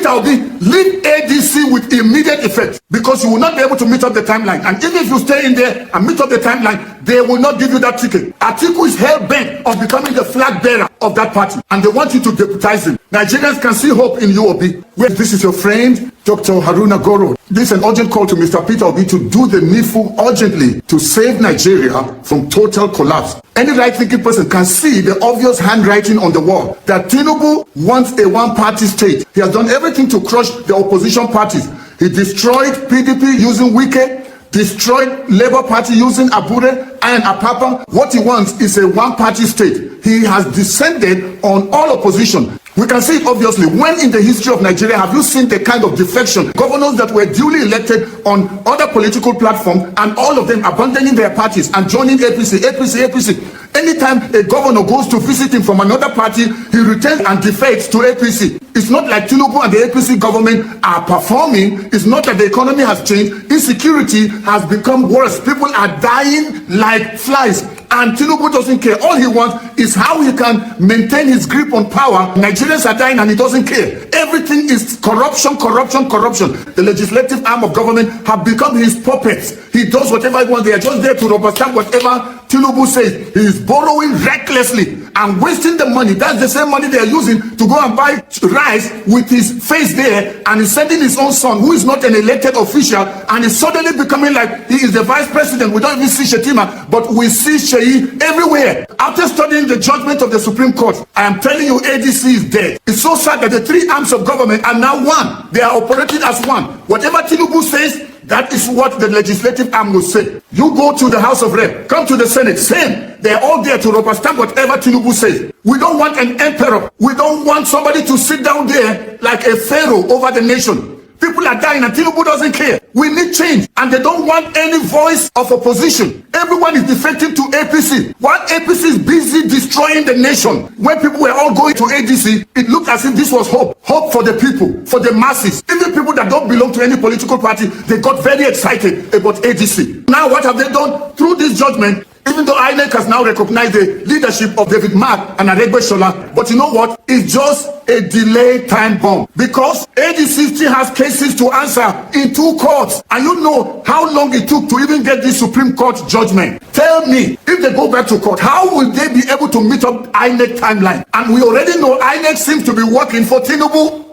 Peter Obi, leave ADC with immediate effect, because you will not be able to meet up the timeline. And even if you stay in there and meet up the timeline, they will not give you that ticket. Atiku is hell-bent of becoming the flag bearer of that party, and they want you to deputize him. Nigerians can see hope in you, Obi. Well, this is your friend, Dr. Haruna Goro. This is an urgent call to Mr. Peter Obi to do the needful urgently to save Nigeria from total collapse. Any right-thinking person can see the obvious handwriting on the wall that Tinubu wants a one-party state. He has done everything to crush the opposition parties. He destroyed PDP using Wike, destroyed Labour Party using Abure and Apapa. What he wants is a one-party state. He has descended on all opposition. We can see it obviously. When in the history of Nigeria have you seen the kind of defection? Governors that were duly elected on other political platforms, and all of them abandoning their parties and joining APC. Anytime a governor goes to visit him from another party, he returns and defects to APC. It's not like Tinubu and the APC government are performing. It's not that the economy has changed. Insecurity has become worse. People are dying like flies. And Tinubu doesn't care. All he wants is how he can maintain his grip on power. Nigerians are dying and he doesn't care. Everything is corruption. The legislative arm of government have become his puppets. He does whatever he wants. They are just there to rubber stamp whatever Tinubu says. He is borrowing recklessly and wasting the money. That's the same money they are using to go and buy rice with his face there, and he's sending his own son, who is not an elected official, and is suddenly becoming like he is the vice president. We don't even see Shetima, but we see Sheyi everywhere. After studying the judgment of the Supreme Court, I am telling you, ADC is dead. It's so sad that the three arms of government are now one. They are operating as one. Whatever Tinubu says, that is what the legislative arm will say. You go to the House of Rep, come to the Senate, same. They're all there to rubber stamp whatever Tinubu says. We don't want an emperor. We don't want somebody to sit down there like a pharaoh over the nation. People are dying and Tinubu doesn't care. We need change, and they don't want any voice of opposition. Everyone is defecting to APC. While APC is busy destroying the nation, when people were all going to ADC, it looked as if this was hope. Hope for the people, for the masses. Even people that don't belong to any political party, they got very excited about ADC. Now what have they done? Through this judgment, even though INEC has now recognized the leadership of David Mark and Aregbesola, but you know what? It's just a delayed time bomb, because ADC still has cases to answer in 2 courts. And you know how long it took to even get this Supreme Court judgment. Tell me, if they go back to court, how will they be able to meet up INEC timeline? And we already know INEC seems to be working for Tinubu.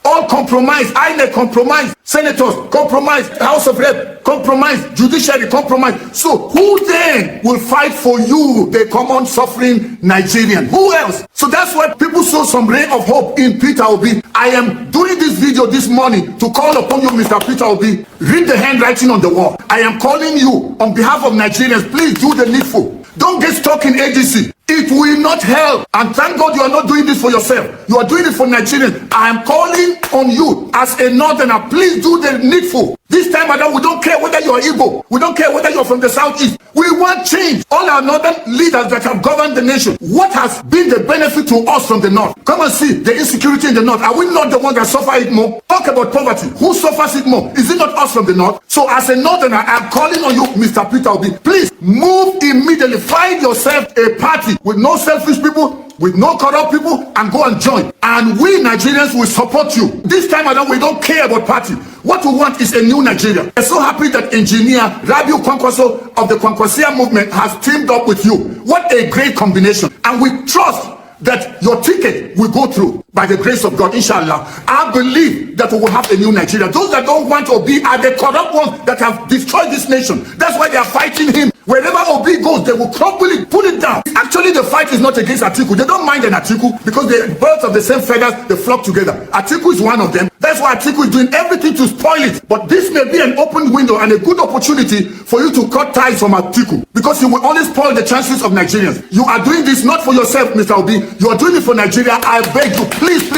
All compromise, INEC compromise, senators compromise, House of Rep compromise, judiciary compromise. So who then will fight for you, the common suffering Nigerian? Who else? So that's why people saw some ray of hope in Peter Obi. I am doing this video this morning to call upon you, Mr. Peter Obi. Read the handwriting on the wall. I am calling you on behalf of Nigerians. Please do the needful. Don't get stuck in ADC. It will not help. And thank God you are not doing this for yourself. You are doing it for Nigerians. I am calling on you as a northerner. Please do the needful. This time around, we don't care whether you are Igbo. We don't care whether you are from the southeast. We want change. All our northern leaders that have governed the nation, what has been the benefit to us from the north? Come and see the insecurity in the north. Are we not the ones that suffer it more? Talk about poverty. Who suffers it more? Is it not us from the north? So as a northerner, I am calling on you, Mr. Peter Obi. Please move immediately. Find yourself a party with no selfish people, with no corrupt people, and go and join. And we Nigerians will support you. This time around, we don't care about party. What we want is a new Nigeria. I'm so happy that engineer Rabiu Kwankwaso of the Kwankwasia movement has teamed up with you. What a great combination. And we trust that your ticket will go through by the grace of God, inshallah. I believe that we will have a new Nigeria. Those that don't want Obi are the corrupt ones that have destroyed this nation. That's why they are fighting him. Wherever Obi goes, they will crumble it, pull it down. Actually, the fight is not against Atiku. They don't mind an Atiku because the birds of the same feathers, they flock together. Atiku is one of them. That's why Atiku is doing everything to spoil it. But this may be an open window and a good opportunity for you to cut ties from Atiku, because you will only spoil the chances of Nigerians. You are doing this not for yourself, Mr. Obi. You are doing it for Nigeria. I beg you, please,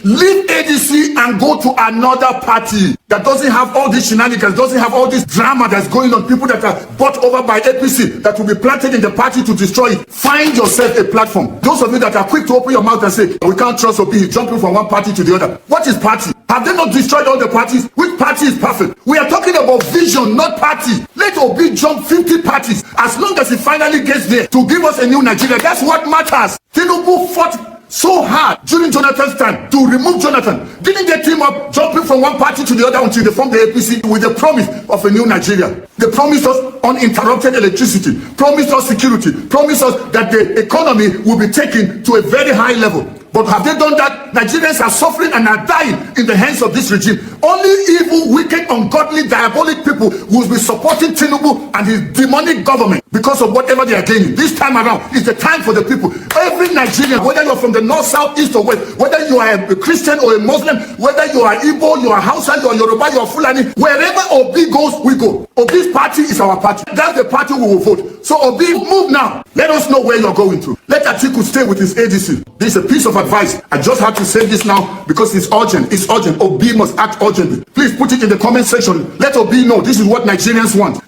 leave ADC and go to another party that doesn't have all these shenanigans, doesn't have all this drama that's going on, people that are bought over by APC that will be planted in the party to destroy it. Find yourself a platform. Those of you that are quick to open your mouth and say, we can't trust Obi, he's jumping from one party to the other. What is party? Have they not destroyed all the parties? Which party is perfect? We are talking about vision, not party. Let Obi jump 50 parties as long as he finally gets there to give us a new Nigeria. That's what matters. Tinubu fought so hard during Jonathan's time to remove Jonathan. Didn't they team up, jumping from one party to the other until they formed the APC with the promise of a new Nigeria? They promised us uninterrupted electricity, promised us security, promised us that the economy will be taken to a very high level. But have they done that? Nigerians are suffering and are dying in the hands of this regime. Only evil, wicked, ungodly, diabolic people will be supporting Tinubu and his demonic government because of whatever they are gaining. This time around is the time for the people. Every Nigerian, whether you're from the north, south, east, or west, whether you are a Christian or a Muslim, whether you are Igbo, you are Hausa, you are Yoruba, you are Fulani, wherever Obi goes, we go. Obi's party is our party. That's the party we will vote. So Obi, move now. Let us know where you're going to. Let Atiku stay with his ADC. This is a piece of advice. I just have to say this now because it's urgent. It's urgent. Obi must act urgently. Please put it in the comment section. Let Obi know this is what Nigerians want.